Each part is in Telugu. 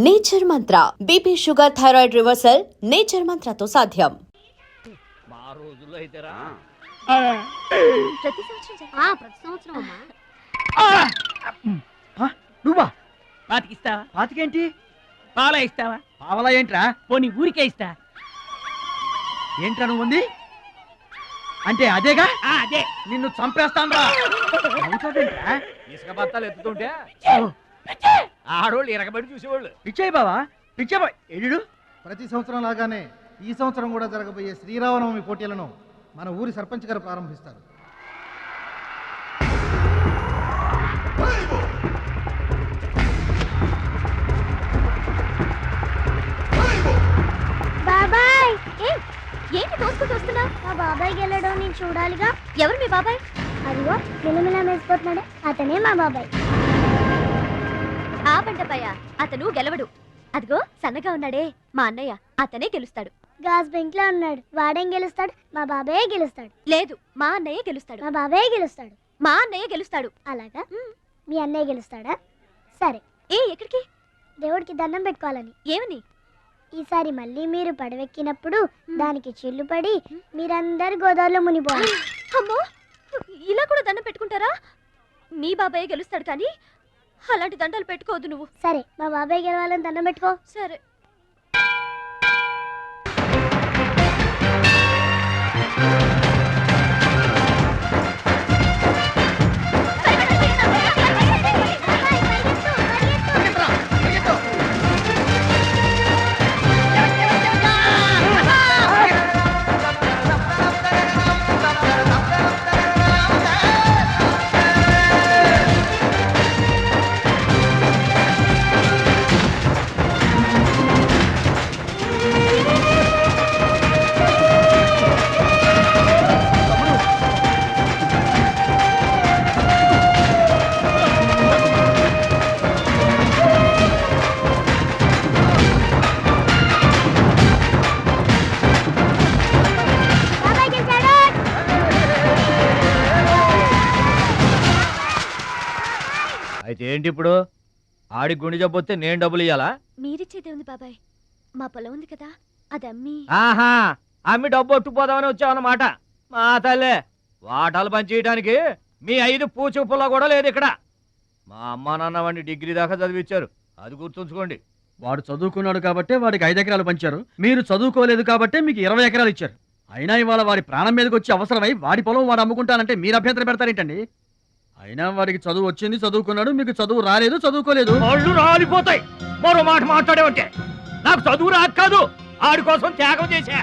Nature Mantra BP sugar thyroid reversal nature మంత్రతో సాధ్యం. మా రోజుల్లో అయితేరా ప్రతి సంవత్సరం అమ్మా. నువ్వా? పాతికిస్తావా? పాతికేంటి? పాలా ఇస్తావా? పావలా ఏంట్రా? పోనీ ఊరికే ఇస్తా. ఏంట్రా నువ్వు ఉంది అంటే అదేగా? అదే. నిన్ను చంపేస్తాను. ఇసుక బత్తాలు ఎత్తుతుంటే ఆడోళ్ళు ఇరగబడి చూసేవాళ్ళు. పిచ్చాయి బావా, పిచ్చాయి ఎడు. ప్రతి సంవత్సరం లాగానే ఈ సంవత్సరం కూడా జరగబోయే శ్రీరామనవమి పోటీలను మన ఊరి సర్పంచ్ గారు ప్రారంభిస్తారు. బాబాయ్ ఏంటి తోసుకుంటూ వస్తున్నావు? మా బాబాయ్ గెలడం నేను చూడాలిగా. ఎవరు మీ బాబాయ్? అదిగో మిలమిలా మెసిపోతున్నాడే అతనే మా బాబాయ్. ఆ పంటపయ్య అతను గెలవడు. అదిగో సన్నగా ఉన్నాడే మా అన్నయ్య, అతనే గెలుస్తాడు. గాజ్ బెంక్ లో ఉన్నాడు, వాడేం గెలుస్తాడు? మా బాబాయ్ గెలుస్తాడు. లేదు, మా అన్నయ్య గెలుస్తాడు. మా బాబాయ్ గెలుస్తాడు. మా అన్నయ్య గెలుస్తాడు. అలాగా? మీ అన్నయ్య గెలుస్తాడా? సరే. ఎక్కడికి? దేవుడికి దండం పెట్టుకోవాలని. ఏమని? ఈసారి మళ్ళీ మీరు పడవెక్కినప్పుడు దానికి చిల్లు పడి మీరందరు గోదావరిలో మునిపోవాలి. అమ్మో, ఇలా కూడా దండం పెట్టుకుంటారా? మీ బాబాయ్ గెలుస్తాడు కానీ అలాంటి దండాలు పెట్టుకోవద్దు నువ్వు. సరే, మా బాబాయ్ గెలవాలని దండం పెట్టుకో. సరే. అయితే ఏంటి ఇప్పుడు? ఆడి గుండె జబ్బొస్తే నేను డబ్బులు ఇయ్యాలా? మీరిచ్చేదే ఉంది బాబాయ్, మా పొలం ఉంది కదా, అది అమ్మి. ఆహా, అమ్మి డబ్బు ఒట్టుకుపోదామని వచ్చావన్నమాట. మా తల్లే, వాటాలు పనిచేయడానికి మీ 5 పూచు పుల్ల కూడా లేదు ఇక్కడ. మా అమ్మా నాన్న వాడిని డిగ్రీ దాకా చదివించారు, అది గుర్తుంచుకోండి. వాడు చదువుకున్నాడు కాబట్టే వాడికి 5 ఎకరాలు పంచారు. మీరు చదువుకోలేదు కాబట్టే మీకు 20 ఎకరాలు ఇచ్చారు. అయినా ఇవాళ వాడి ప్రాణం మీదకి వచ్చి అవసరమై వాడి పొలం వాడు అమ్ముకుంటానంటే మీరు అభ్యంతరం పెడతారేంటండి? అయినా వాడికి చదువు వచ్చింది, చదువుకున్నాడు. మీకు చదువు రాలేదు, చదువుకోలేదు. వాళ్ళు రాలిపోతాయి మరో మాట మాట్లాడేవంటే. నాకు చదువు రాదు కాదు, ఆడి కోసం త్యాగం చేశా.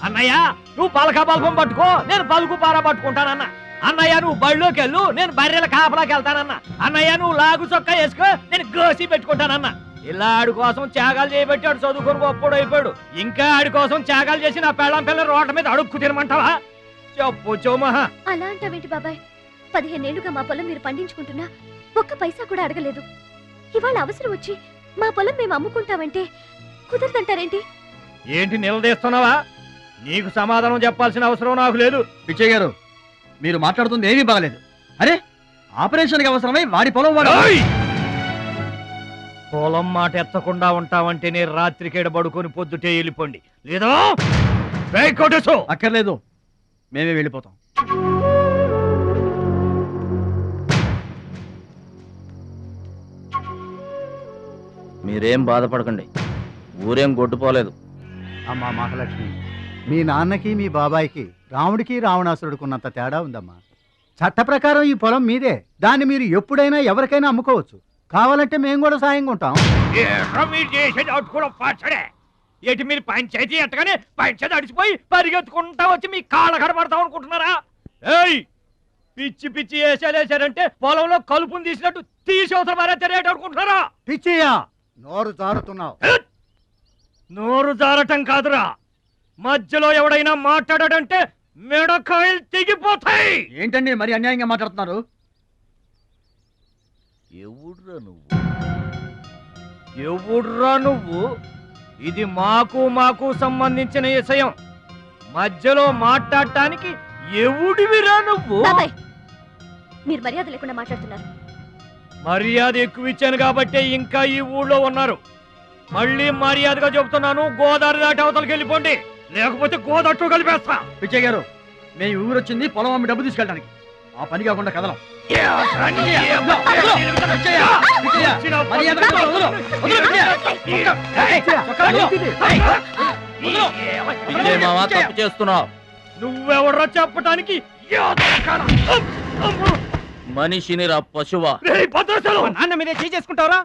అన్నయ్య, నువ్వు పలక బల్పం పట్టుకో, నేను పలుకు పార పట్టుకుంటానన్న. అన్నయ్య, నువ్వు బళ్ళోకి వెళ్ళు, నేను బర్రెల కాపలాకి వెళ్తానన్న. అన్నయ్య, నువ్వు లాగు చొక్కా వేసుకో, నేను గోసి పెట్టుకుంటానన్న. ఇలా ఆడి కోసం త్యాగాలు చేయబట్టి ఆడు చదువుకొని గొప్పడు అయిపోయాడు. ఇంకా ఆడి కోసం త్యాగాలు చేసి నా పెళ్ళం పిల్లల రోడ్ల మీద అడుక్కు తినమంటావా? చెప్పు చోమహా. అలా అంటావేంటి బాబాయ్? 15 ఏళ్లుగా మా పొలం మీరు పండించుకుంటున్నా ఒక్క పైసా కూడా అడగలేదు. ఇవాళ అవసరం వచ్చి మా పొలం మేము అమ్ముకుంటామంటే కుదరదంటారేంటి? ఏంటి నిలదీస్తున్నావా? నీకు సమాధానం చెప్పాల్సిన అవసరం నాకు లేదు. పిచ్చయ్య గారు, మీరు మాట్లాడుతుంది ఏమీ బాగలేదు. అరే, ఆపరేషన్కి అవసరమై వాడి పొలం వాడు. పొలం మాట ఎత్తకుండా ఉంటావంటే నేను రాత్రికేడ పడుకొని పొద్దుటే వెళ్ళిపోండి, లేదా అక్కర్లేదు, మేమే వెళ్ళిపోతాం. మీరేం బాధపడకండి, ఊరేం గొడ్డుపోలేదు. అమ్మా మహాలక్ష్మి, మీ నాన్నకి మీ బాబాయికి రాముడికి రావణాసురుడుకున్నంత తేడా ఉందమ్మా. చట్ట ప్రకారం ఈ పొలం మీదే. దాన్ని మీరు ఎప్పుడైనా ఎవరికైనా అమ్ముకోవచ్చు. కావాలంటే మేము కూడా సాయంగా ఉంటాం. ఏంటి మీరు పంచాయతీ ఎట్టగానే పంచాయతీ అడిచిపోయి పరిగెత్తుకుంటా వచ్చి మీ కాళ్ళ కడబడతాం అనుకుంటున్నారా? ఏయ్, పిచ్చి పిచ్చి వేసారంటే పొలంలో కలుపుని తీసినట్టు తీసవసరం మరే తెలియట అనుకుంటున్నారా? పిచ్చియా, నోరు జారుతున్నావు. నోరు జారటం కాదురా, మధ్యలో ఎవడైనా మాట్లాడాడంటే మెడకాయలు తెగిపోతాయి. ఏంటండి మరి అన్యాయంగా మాట్లాడుతున్నారు? ఎవడ్రా నువ్వు? ఇది మాకు సంబంధించిన విషయం. మధ్యలో మాట్లాడటానికి ఎవడివిరా నువ్వు? మీరు మర్యాద లేకుండా మాట్లాడుతున్నారు. మర్యాద ఎక్కువ ఇచ్చాను కాబట్టి ఇంకా ఈ ఊళ్ళో ఉన్నారు. మళ్ళీ మర్యాదగా చెబుతున్నాను, గోదావరి దాటి అవతలకి వెళ్ళిపోండి, లేకపోతే గోదట్టు కలిపేస్తా. పిచ్చయ్య గారు, మేము ఊరు వచ్చింది పొలం అమ్మి డబ్బు తీసుకెళ్ళడానికి. ఆ పని కాకుండా కదలం. విజయ్ మామ తప్పు చేస్తున్నావు. నువ్వెవడ్రా చెప్పటానికి? మనిషిని రా పశువా. నాన్న మీదే చేసుకుంటావరా?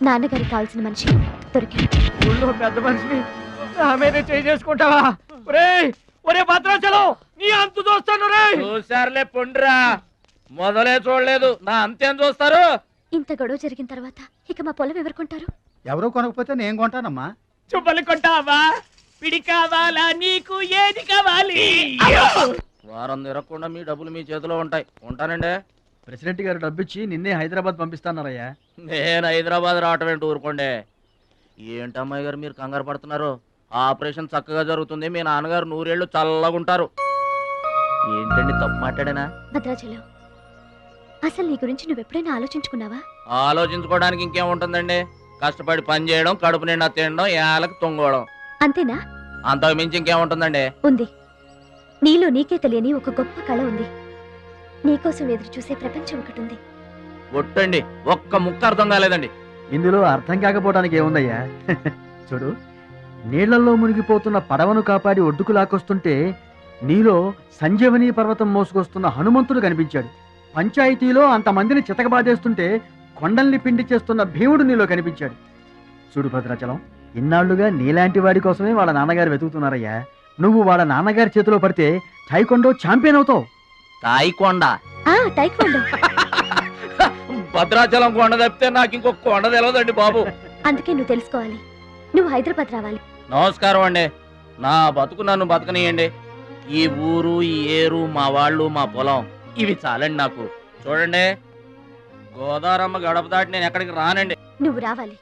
నాన్నగారికి కావాల్సిన మనిషి దొరికాడు. ఊళ్ళో పెద్ద మనిషిని నా మీద చేసుకుంటావా? ఒరే భద్రాచలం, నీ అంతు చూస్తాను రే. చూసారులే పొండ్రా, మొదలే చూడలేదు, నా అంతేం చూస్తారు? ఇంత గొడవ జరిగిన తర్వాత ఇక మా పొలం ఎవరు కొంటారు? ఎవరో కొనకపోతే నేను కొంటానమ్మా. చుబ్బలు కొంటావా? పిడి కావాలా? నీకు ఏది కావాలి? వారం తిరగకుండా మీ డబ్బులు మీ చేతిలో ఉంటాయి. ఉంటానండి. ప్రెసిడెంట్ గారు డబ్బిచ్చి నిన్నే హైదరాబాద్ పంపిస్తాన్నారయ్యా. నేను హైదరాబాద్ రావటం ఏంటి, ఊరుకోండి. ఏంటమ్మాయి గారు మీరు కంగారు పడుతున్నారు? ఆపరేషన్ చక్కగా జరుగుతుంది, మీ నాన్నగారు 100 ఏళ్ళు చల్లగుంటారు. ఏంటండి తప్పు మాట్లాడేనా? భద్రాచలం, అసలు నీ గురించి నువ్వెప్పుడైనా ఆలోచించుకున్నావా? ఆలోచించుకోవడానికి ఇంకేం ఉంటుందండి? కష్టపడి పని చేయడం, కడుపు నిండా తినడం, ఏళ్ళకి తొంగోవడం, అంతేనా? అంతకు మించి ఇంకేముంటుందండి? ఉంది. నీలో నీకే తెలియని ఒక గొప్ప కళ ఉంది. నీకోసం ఎదురు చూసే ప్రపంచం ఒకటి ఉంది. ఒట్టండి, ఒక్క ముక్క అర్థం కాలేదండి. ఇందులో అర్థం కాకపోవడానికి ఏముందయ్యా? చూడు, నీళ్లలో మునిగిపోతున్న పడవను కాపాడి ఒడ్డుకు లాక్కొస్తుంటే నీలో సంజీవని పర్వతం మోసుకొస్తున్న హనుమంతుడు కనిపించాడు. పంచాయతీలో అంతమందిని చితకబాదేస్తుంటే కొండల్ని పిండి చేస్తున్న భీముడు నీలో కనిపించాడు. చూడు భద్రాచలం, ఇన్నాళ్లుగా నీలాంటి వాడి కోసమే వాళ్ళ నాన్నగారు వెతుకుతున్నారయ్యా. నువ్వు వాళ్ళ నాన్నగారి చేతిలో పడితే టైకొండో ఛాంపియన్ అవుతావు. తాయికొండ? టైక్వాండో. భద్రాచలం కొండ తప్పితే నాకు ఇంకొక కొండ తెలియదండి బాబు. అందుకే నువ్వు తెలుసుకోవాలి. నువ్వు హైదరాబాద్ రావాలి. నమస్కారం అండి, నా బతుకు నన్ను బతకనియండి. ఈ ఊరు, ఈ ఏరు, మా వాళ్ళు, మా పొలం, ఇవి చాలండి నాకు. చూడండి, గోదారమ్మ గడప దాటి నేను ఎక్కడికి రానండి. నువ్వు రావాలి.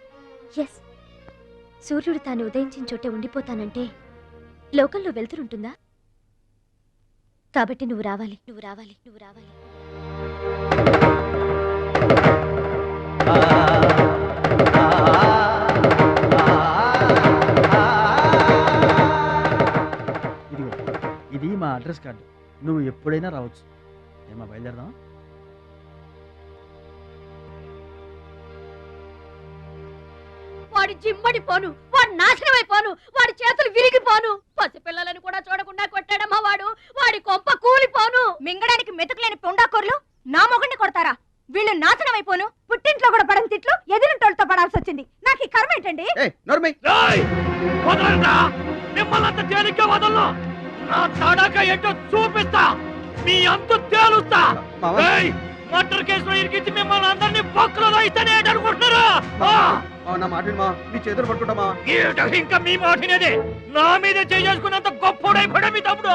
ఎస్, సూర్యుడు తాను ఉదయించిన చోటే ఉండిపోతానంటే లోకంలో వెళ్తురుంటుందా? కాబట్టి నువ్వు రావాలి, నువ్వు రావాలి, నువ్వు రావాలి. ఇదిగో, ఇది మా అడ్రస్ కార్డు. నువ్వు ఎప్పుడైనా రావచ్చు. ఏమా బయలుదేరదాం? వాడి జిమ్మడి పోను, వాడి నాశనమైపోను, వాడి చేతులు విరిగిపోను. పసిపిల్లలను కూడా చూడకుండా కొట్టాడమ్మా వాడు. వాడి కొంప కూలిపోను. మింగడానికి మెతుకులేని పొండాకొర్లు నా మొగుడిని కొడతారా? వీళ్ళు నాశనమైపోను. పుట్టింట్లో కూడా పడని తిట్లు ఎదిరింటోళ్ళతో పడాల్సి వచ్చింది. నాకు ఈ కర్మ ఏంటండి? మిమ్మల్ని తేలిగ్గా వదలను. నా తడక ఏంటో చూపిస్తా, మీ అంత తేలుస్తా. మర్డర్ కేసులో ఇరికించి మిమ్మల్ని అందరినీ పక్కలో ఇస్తానే అనుకుంటున్నారా? నా మాట విను మా, నీ చేతులు పట్టుకుంటామా? ఏమిటో ఇంకా మీ మాటినదే నా మీద చేసుకున్నంత గొప్పోడైపోయాడు మీ తమ్ముడు.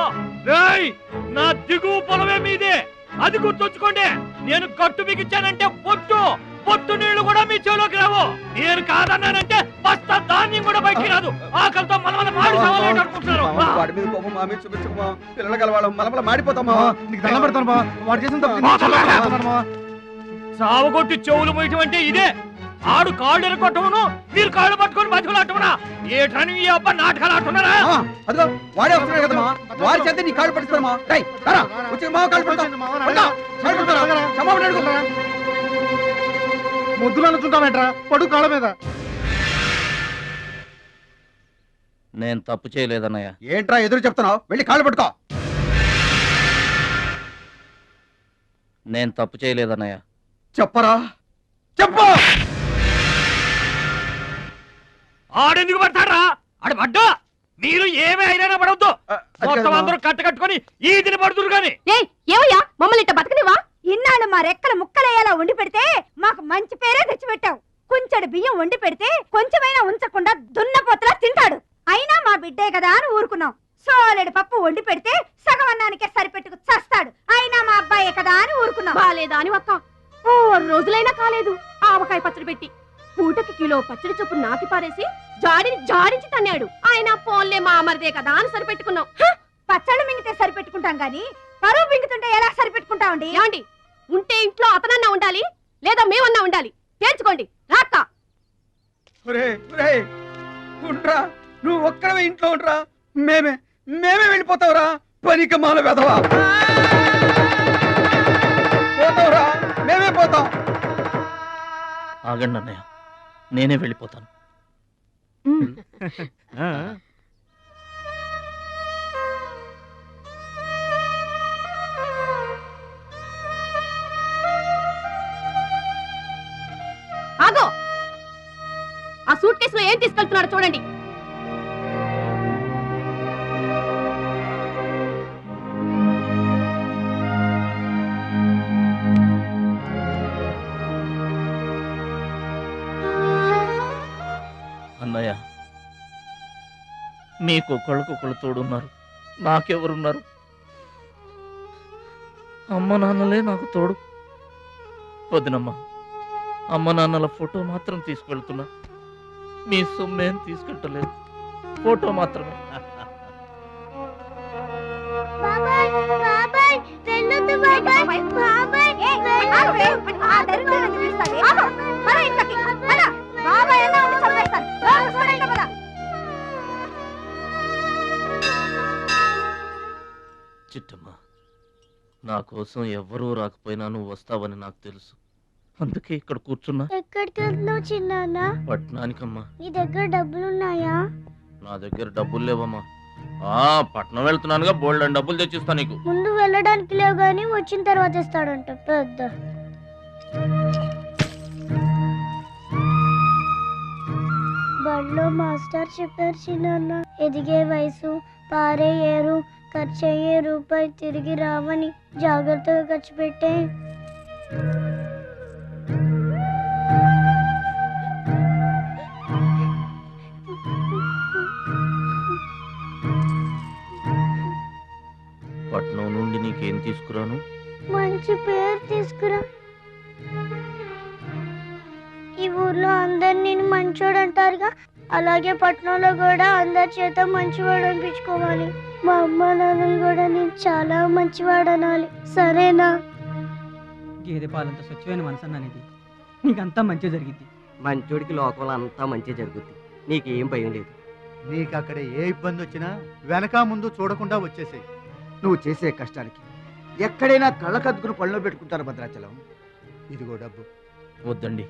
రేయ్, నా దిగువ పొలమే మీదే, అది గుర్తుంచుకోండి. నేను గట్టు బిగించానంటే పొట్టు నీళ్లు కూడా మీ చెవులోకి రావు. నేను కాదన్నానంటే బస్తా ధాన్యం కూడా బయటికి రాదు. ఆకలితో మలమల మాడి చావాలని అనుకుంటున్నారు. వాడి మీద కోపం మా మీద చూపించకమా, పిల్లలు గలవాళ్ళం మలమల మాడిపోతామా. నీకు దండం పెడతాను బా, వాడు చేసిన తప్పు చావగొట్టి చెవులు మొయటం అంటే ఇదే. ఆడు కాళ్ళు ఎరగొట్టమును, మీరు కాళ్ళు పట్టుకొని బతుకులాటమునా? ఏటని ఈ అబ్బా నాటకాలు ఆడుతున్నారా? అదిగో వాడే వస్తున్నాడు కదమ్మా, వాడి చేత నీ కాళ్ళు పట్టిస్తామా. వచ్చి మా కాళ్ళు పడతా. ముద్దులు అనుకుంటామేట్రా, పడు కాళ్ళ మీద. నేను తప్పు చేయలేదన్నయ్య. ఏంట్రా ఎదురు చెప్తున్నావు? వెళ్ళి కాళ్ళు పట్టుకో. నేను తప్పు చేయలేదన్నయ్య. చెప్పరా, చెప్పు. ఆడెందుకు పడతారా? ఆడు పడ్డా మీరు ఏమీ అయినా పడవద్దు. మొత్తం అందరూ కట్టుకొని ఈదిని పడుతురు గాని. ఏమయ్యా మమ్మల్ని ఇట్ట బతకనివా? ఇన్నాళ్ళు మా రెక్కల ముక్కలయ్యేలా వండి పెడితే మాకు మంచి పేరే తెచ్చిపెట్టావు. కొంచెడు బియ్యం వండి పెడితే కొంచెమైనా ఉంచకుండా దున్నపోతలా తింటాడు. అయినా మా బిడ్డే కదా అని ఊరుకున్నాం. సోలెడు పప్పు వండి పెడితే సగం అన్నానికే సరిపెట్టుకు చస్తాడు. అయినా మా అబ్బాయే కదా అని ఊరుకున్నాం. బాలేదా అని ఒక్క 4 రోజులైనా కాలేదు ఆవకాయ పచ్చడి పెట్టి పూటకి కిలో పచ్చడి చొప్పు నాకి పారేసి జాడించి తన్నాడు. ఆయన పోన్లే మా అమర్దే కదా అని సరిపెట్టుకున్నాం. పచ్చళ్ళు మింగితే సరిపెట్టుకుంటాం గాని పరువు మింగుతుంటే ఎలా సరిపెట్టుకుంటామండి? ఏమండి, ఉంటే ఇంట్లో అతనన్నా ఉండాలి, లేదా మేమన్నా ఉండాలి. తేల్చుకోండి. రాక్క ఉంట్రా, నువ్వు ఒక్కడవే ఇంట్లో ఉంట్రా. మేమే వెళ్ళిపోతావురా. పనికి మాల వెధవా, పోతావురా. మేమే పోతాం. ఆగండి అన్నయ్య, నేనే వెళ్ళిపోతాను. ఆగో, ఆ సూట్ కేసులో ఏం తీసుకెళ్తున్నాడు చూడండి. అన్నయ్య, మీకు ఒకళ్ళకొకళ్ళు తోడున్నారు, నాకెవరున్నారు? అమ్మ నాన్నలే నాకు తోడు. వదినమ్మా, అమ్మ నాన్నల ఫోటో మాత్రం తీసుకెళ్తున్నా. మీ సొమ్మేం తీసుకెళ్ళలేదు, ఫోటో మాత్రమే. బాబాయ్ బాబాయ్ వెళ్ళొద్దు బాబాయ్. బాబాయ్ చిట్టమ్మ, నా కోసం ఎవ్వరూ రాకపోయినా నువ్వు వస్తావని నాకు తెలుసు. అందుకే ఇక్కడ కూర్చున్నా. ఎక్కడికి వెళ్తున్నావు చిన్నాన్న? పట్నానికమ్మా. నీ దగ్గర డబ్బులున్నాయా? నా దగ్గర డబ్బులు లేవమ్మా. పట్నం వెళ్తున్నానుగా, బోల్డెన్ డబ్బులు తెచ్చిస్తా నీకు. ముందు వెళ్ళడానికి లేవు గానీ వచ్చిన తర్వాత ఇస్తాడంట పెద్ద. బడిలో మాస్టర్ చెప్పారు చిన్నాన్న, ఎదిగే వయసు, పారే ఏరు, ఖర్చయ్యే రూపాయి తిరిగి రావని. జాగ్రత్తగా ఖర్చు పెట్టే. పట్నం నుండి నీకేం తీసుకురాను? మంచి పేరు తీసుకురా. ఈ ఊర్లో అందరు నేను మంచోడు అంటారుగా, అలాగే పట్నంలో కూడా అందరి చేత మంచివాడు అనిపించుకోవాలి. మా అమ్మ నాన్నలు కూడా నేను చాలా మంచివాడు అనాలి. సరేనా? గేదె పాలంత స్వచ్ఛమైన మనసు అనేది నీకంతా మంచి జరిగింది. మంచోడికి లోకంలో అంతా మంచి జరుగుద్ది. నీకేం భయం లేదు. నీకు అక్కడ ఏ ఇబ్బంది వచ్చినా వెనక ముందు చూడకుండా వచ్చేసేయ్. నువ్వు చేసే కష్టానికి ఎక్కడైనా కళ్ళకద్దుకుని పళ్ళలో పెట్టుకుంటారు భద్రాచలం. ఇదిగో డబ్బు. వద్దండి.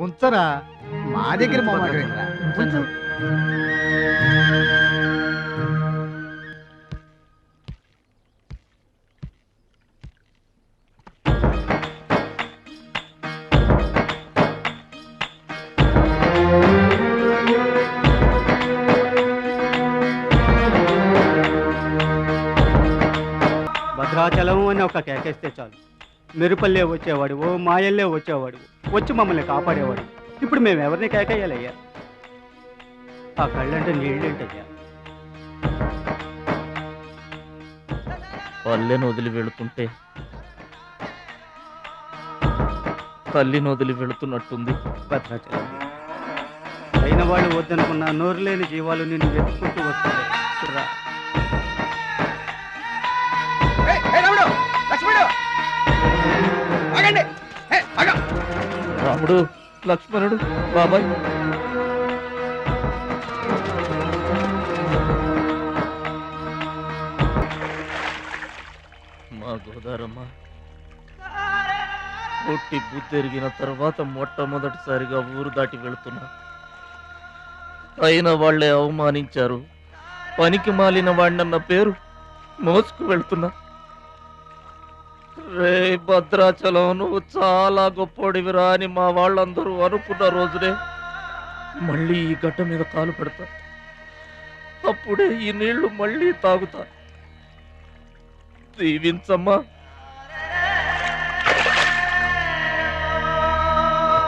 ఉంచరా, మా దగ్గర మొహమాటమేంట్రా? ఉంచు. భద్రాచలం అని ఒక కేకేస్తే చాలు, మెరుపల్లే వచ్చేవాడు, ఓ మాయల్లే వచ్చేవాడు, వచ్చి మమ్మల్ని కాపాడేవాడు. ఇప్పుడు మేము ఎవరిని కేకేయాలయ్యా? ఆ కళ్ళంటే నీళ్ళేంటయ్యా? పల్లెను వదిలి వెళుతుంటే తల్లిని వదిలి వెళుతున్నట్టుంది. భద్రాచలం అయిన వాళ్ళు వద్దనుకున్న నోరు లేని జీవాలు నిన్ను వెతుక్కుంటూ వస్తాయి. చూడరా. రాముడు, లక్ష్మణుడు, ఆగండి. ఆగా. రాముడు, లక్ష్మణుడు, బాబాయ్. మా గోదారమ్మ పుట్టి బుద్ధెరిగిన తర్వాత మొట్టమొదటిసారిగా ఊరు దాటి వెళుతున్నా. అయిన వాళ్లే అవమానించారు. పనికి మాలిన వాడినన్న పేరు మోసుకు వెళ్తున్నా. రే భద్రాచలం, నువ్వు చాలా గొప్పోడివిరా అని మా వాళ్ళందరూ అనుకున్న రోజునే మళ్ళీ ఈ గడ్డ మీద కాలు పెడతా. అప్పుడే ఈ నీళ్లు మళ్ళీ తాగుతా. దీవించమ్మా.